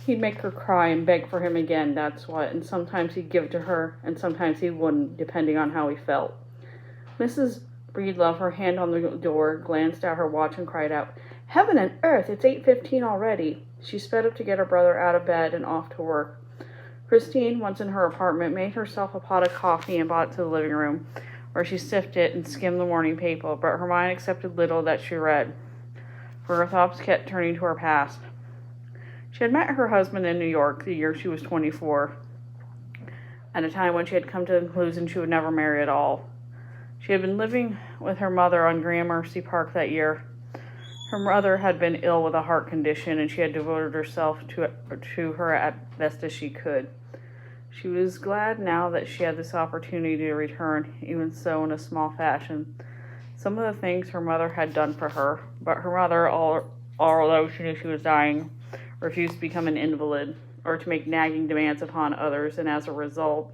He'd make her cry and beg for him again, that's what, and sometimes he'd give to her, and sometimes he wouldn't, depending on how he felt. Mrs. Breedlove, her hand on the door, glanced at her watch and cried out, "Heaven and earth, it's 8:15 already." She sped up to get her brother out of bed and off to work. Christine, once in her apartment, made herself a pot of coffee and brought it to the living room, where she sipped it and skimmed the morning paper, but her mind accepted little that she read, for her thoughts kept turning to her past. She had met her husband in New York the year she was 24, at a time when she had come to the conclusion she would never marry at all. She had been living with her mother on Gramercy Park that year. Her mother had been ill with a heart condition, and she had devoted herself to her as best as she could. She was glad now that she had this opportunity to return, even so in a small fashion, some of the things her mother had done for her. But her mother, although she knew she was dying, refused to become an invalid or to make nagging demands upon others, and as a result,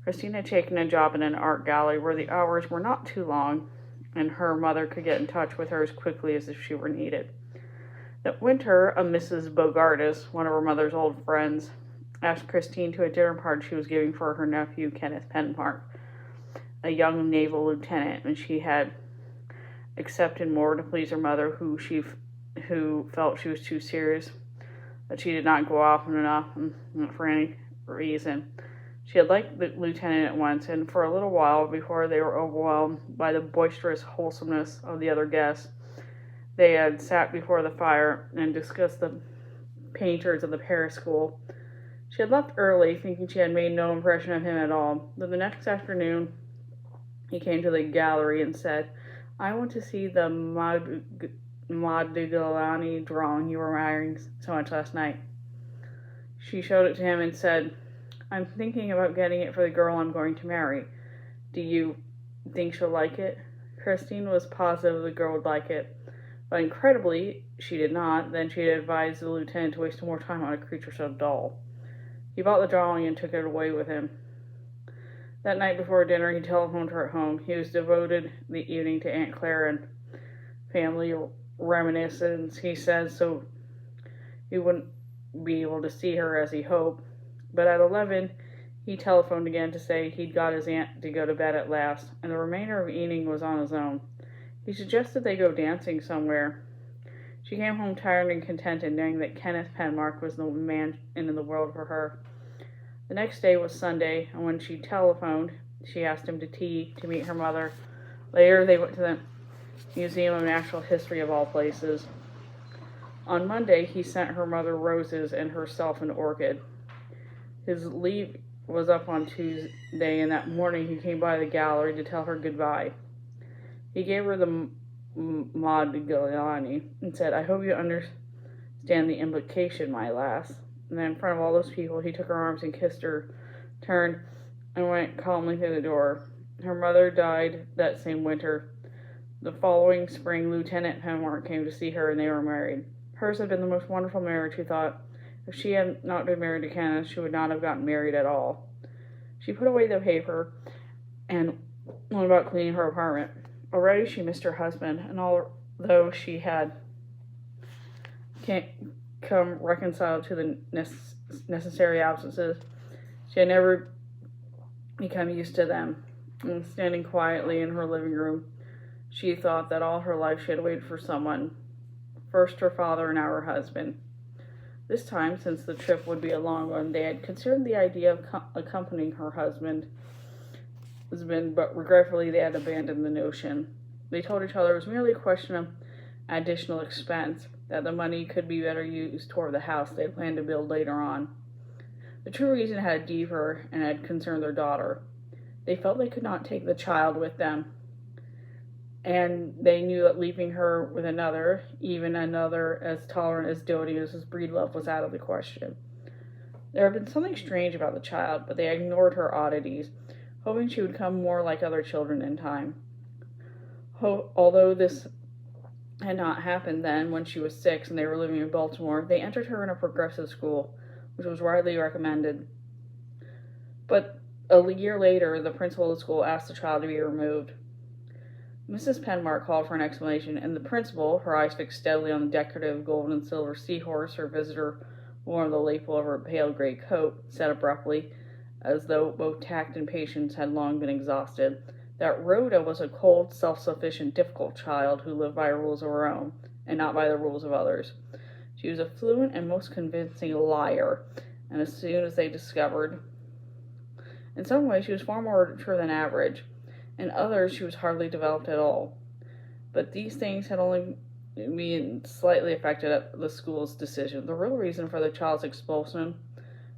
Christine had taken a job in an art gallery where the hours were not too long, and her mother could get in touch with her as quickly as if she were needed. That winter, a Mrs. Bogardus, one of her mother's old friends, asked Christine to a dinner party she was giving for her nephew, Kenneth Penmark, a young naval lieutenant, and she had accepted more to please her mother, who felt she was too serious, that she did not go often enough for any reason. She had liked the lieutenant at once, and for a little while, before they were overwhelmed by the boisterous wholesomeness of the other guests, they had sat before the fire and discussed the painters of the Paris school. She had left early, thinking she had made no impression of him at all, but the next afternoon he came to the gallery and said, "I want to see the Modigliani drawing you were admiring so much last night." She showed it to him and said, "I'm thinking about getting it for the girl I'm going to marry. Do you think she'll like it?" Christine was positive the girl would like it, but incredibly, she did not. Then she had advised the lieutenant to waste more time on a creature so dull. He bought the drawing and took it away with him. That night before dinner, he telephoned her at home. He was devoted the evening to Aunt Claire and family reminiscence, he said, so he wouldn't be able to see her as he hoped. But at 11, he telephoned again to say he'd got his aunt to go to bed at last, and the remainder of the evening was on his own. He suggested they go dancing somewhere. She came home tired and contented, knowing that Kenneth Penmark was the man in the world for her. The next day was Sunday, and when she telephoned, she asked him to tea to meet her mother. Later, they went to the Museum of Natural History of all places. On Monday, he sent her mother roses and herself an orchid. His leave was up on Tuesday, and that morning he came by the gallery to tell her goodbye. He gave her the Modigliani and said, "I hope you understand the implication, my lass." And then in front of all those people, he took her arms and kissed her, turned, and went calmly through the door. Her mother died that same winter. The following spring, Lieutenant Penmark came to see her, and they were married. Hers had been the most wonderful marriage, he thought. If she had not been married to Kenneth, she would not have gotten married at all. She put away the paper and went about cleaning her apartment. Already she missed her husband, and although she had come reconciled to the necessary absences, she had never become used to them. And standing quietly in her living room, she thought that all her life she had waited for someone, first her father and now her husband. This time, since the trip would be a long one, they had considered the idea of accompanying her husband, but regretfully they had abandoned the notion. They told each other it was merely a question of additional expense, that the money could be better used toward the house they had planned to build later on. The true reason had deeper and had concerned their daughter. They felt they could not take the child with them, and they knew that leaving her with another, even another as tolerant as doting as Mrs. Breedlove, was out of the question. There had been something strange about the child, but they ignored her oddities, hoping she would come more like other children in time. Although this had not happened then, when she was 6 and they were living in Baltimore, they entered her in a progressive school, which was widely recommended. But a year later, the principal of the school asked the child to be removed. Mrs. Penmark called for an explanation, and the principal, her eyes fixed steadily on the decorative gold and silver seahorse her visitor wore the lapel of her pale gray coat, said abruptly, as though both tact and patience had long been exhausted, that Rhoda was a cold, self-sufficient, difficult child who lived by rules of her own, and not by the rules of others. She was a fluent and most convincing liar, and as soon as they discovered, in some ways she was far more mature than average, in others she was hardly developed at all. But these things had only been slightly affected at the school's decision. The real reason for the child's expulsion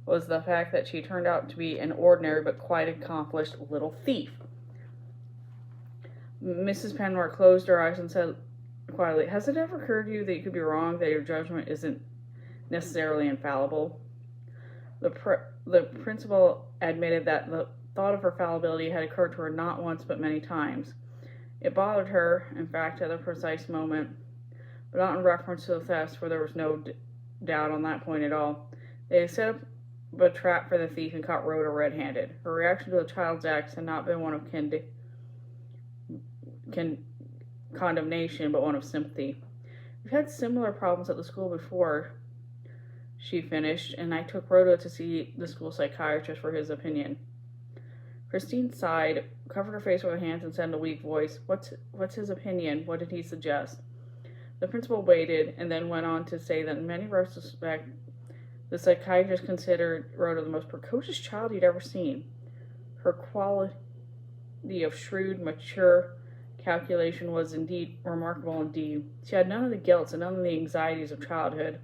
was the fact that she turned out to be an ordinary but quite accomplished little thief. Mrs. Penmore closed her eyes and said quietly, "Has it ever occurred to you that you could be wrong, that your judgment isn't necessarily infallible?" The principal admitted that the thought of her fallibility had occurred to her not once but many times. It bothered her, in fact, at the precise moment, but not in reference to the theft, for there was no doubt on that point at all. They had set up a trap for the thief and caught Rhoda red-handed. Her reaction to the child's acts had not been one of condemnation, but one of sympathy. "We've had similar problems at the school before," she finished, "and I took Rhoda to see the school psychiatrist for his opinion." Christine sighed, covered her face with her hands, and said in a weak voice, What's his opinion? What did he suggest?" The principal waited, and then went on to say that in many respects, the psychiatrist considered Rhoda the most precocious child he'd ever seen. Her quality of shrewd, mature calculation was indeed remarkable indeed. She had none of the guilt and none of the anxieties of childhood,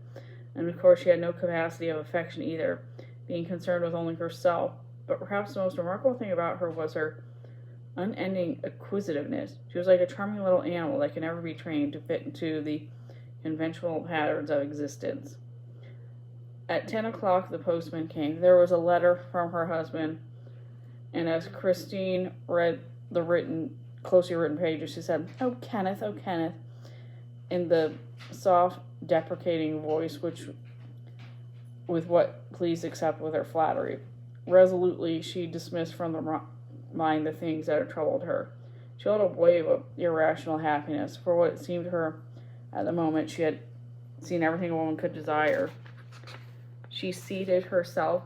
and of course she had no capacity of affection either, being concerned with only herself. But perhaps the most remarkable thing about her was her unending acquisitiveness. She was like a charming little animal that can never be trained to fit into the conventional patterns of existence. At 10 o'clock the postman came. There was a letter from her husband, and as Christine read the closely written pages, she said, oh, Kenneth, in the soft, deprecating voice with what please accept with her flattery. Resolutely, she dismissed from the mind the things that had troubled her. She felt a wave of irrational happiness. For what it seemed to her at the moment, she had seen everything a woman could desire. She seated herself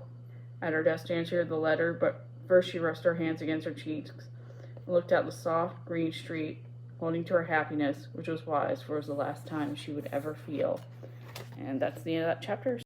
at her desk to answer the letter, but first she rested her hands against her cheeks and looked at the soft green street, holding to her happiness, which was wise, for it was the last time she would ever feel. And that's the end of that chapter.